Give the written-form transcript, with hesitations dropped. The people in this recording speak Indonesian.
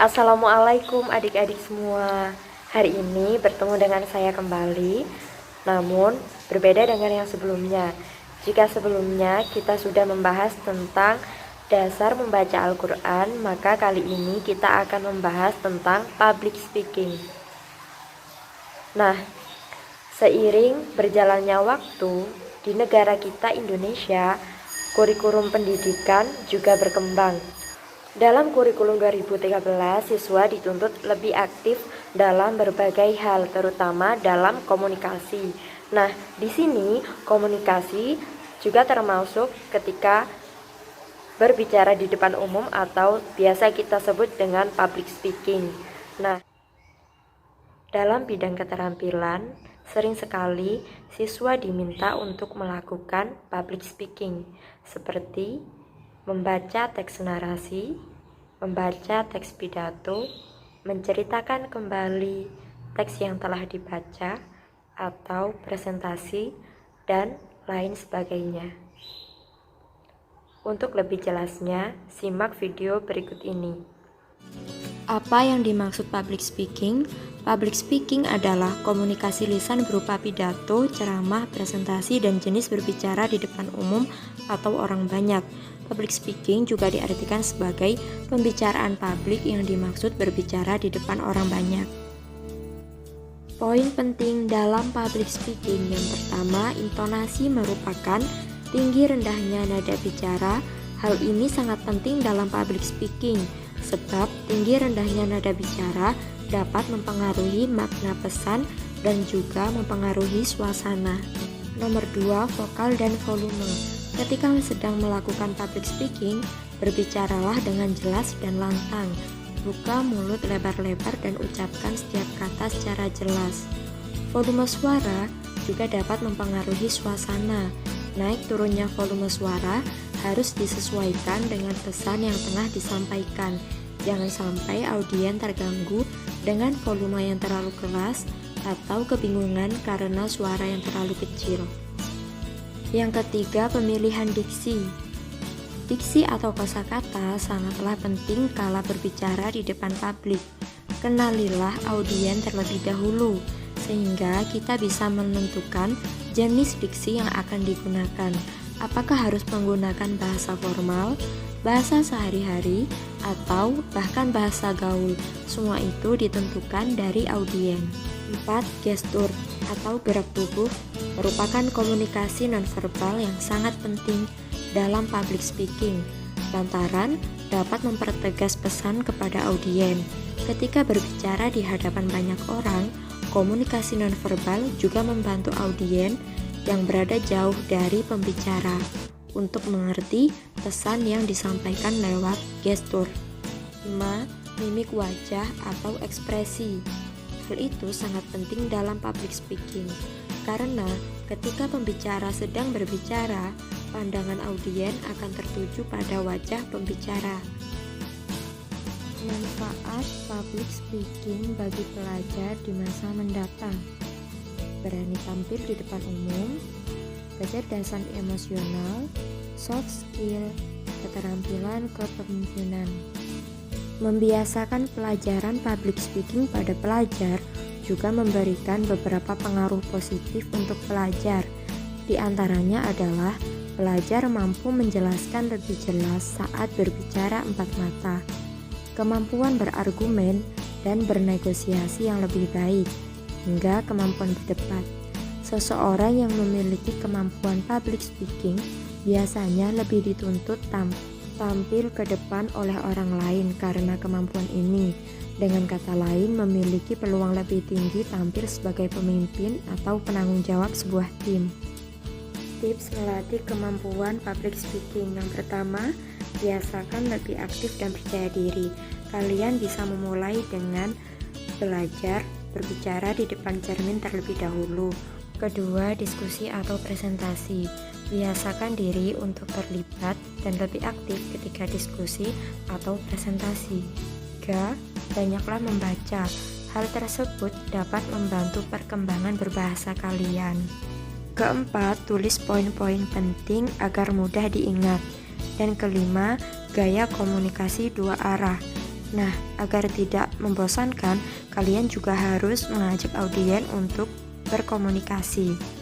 Assalamualaikum adik-adik semua. Hari ini bertemu dengan saya kembali, namun berbeda dengan yang sebelumnya. Jika sebelumnya kita sudah membahas tentang dasar membaca Al-Quran, maka kali ini kita akan membahas tentang public speaking. Nah, seiring berjalannya waktu di negara kita Indonesia, kurikulum pendidikan juga berkembang. Dalam kurikulum 2013, siswa dituntut lebih aktif dalam berbagai hal, terutama dalam komunikasi. Nah, di sini komunikasi juga termasuk ketika berbicara di depan umum atau biasa kita sebut dengan public speaking. Nah, dalam bidang keterampilan, sering sekali siswa diminta untuk melakukan public speaking, seperti membaca teks narasi, membaca teks pidato, menceritakan kembali teks yang telah dibaca, atau presentasi, dan lain sebagainya. Untuk lebih jelasnya, simak video berikut ini. Apa yang dimaksud public speaking? Public speaking adalah komunikasi lisan berupa pidato, ceramah, presentasi, dan jenis berbicara di depan umum atau orang banyak. Public speaking juga diartikan sebagai pembicaraan publik yang dimaksud berbicara di depan orang banyak. Poin penting dalam public speaking yang pertama, intonasi merupakan tinggi rendahnya nada bicara. Hal ini sangat penting dalam public speaking, sebab tinggi rendahnya nada bicara dapat mempengaruhi makna pesan dan juga mempengaruhi suasana. Nomor 2, vokal dan volume. Ketika sedang melakukan public speaking, berbicaralah dengan jelas dan lantang. Buka mulut lebar-lebar dan ucapkan setiap kata secara jelas. Volume suara juga dapat mempengaruhi suasana. Naik turunnya volume suara harus disesuaikan dengan pesan yang tengah disampaikan. Jangan sampai audien terganggu dengan volume yang terlalu keras atau kebingungan karena suara yang terlalu kecil. Yang ketiga, pemilihan diksi. Diksi atau kosakata sangatlah penting kala berbicara di depan publik. Kenalilah audien terlebih dahulu, sehingga kita bisa menentukan jenis diksi yang akan digunakan. Apakah harus menggunakan bahasa formal, bahasa sehari-hari, atau bahkan bahasa gaul? Semua itu ditentukan dari audien. 4. Gestur atau gerak tubuh merupakan komunikasi nonverbal yang sangat penting dalam public speaking, lantaran dapat mempertegas pesan kepada audien. Ketika berbicara di hadapan banyak orang, komunikasi nonverbal juga membantu audien yang berada jauh dari pembicara untuk mengerti pesan yang disampaikan lewat gestur. 5. Mimik wajah atau ekspresi. Hal itu sangat penting dalam public speaking, karena ketika pembicara sedang berbicara, pandangan audien akan tertuju pada wajah pembicara. Manfaat public speaking bagi pelajar di masa mendatang: berani tampil di depan umum, kecerdasan emosional, soft skill, keterampilan kepemimpinan. Membiasakan pelajaran public speaking pada pelajar juga memberikan beberapa pengaruh positif untuk pelajar. Di antaranya adalah pelajar mampu menjelaskan lebih jelas saat berbicara empat mata, kemampuan berargumen dan bernegosiasi yang lebih baik, hingga kemampuan berdebat. Seseorang yang memiliki kemampuan public speaking biasanya lebih dituntut tampil ke depan oleh orang lain karena kemampuan ini. Dengan kata lain, memiliki peluang lebih tinggi tampil sebagai pemimpin atau penanggung jawab sebuah tim. Tips melatih kemampuan public speaking. Yang pertama, biasakan lebih aktif dan percaya diri. Kalian bisa memulai dengan belajar berbicara di depan cermin terlebih dahulu. Kedua, diskusi atau presentasi. Biasakan diri untuk terlibat dan lebih aktif ketika diskusi atau presentasi. 3. Banyaklah membaca. Hal tersebut dapat membantu perkembangan berbahasa kalian. Keempat, tulis poin-poin penting agar mudah diingat. Dan kelima, gaya komunikasi dua arah. Nah, agar tidak membosankan, kalian juga harus mengajak audiens untuk berkomunikasi.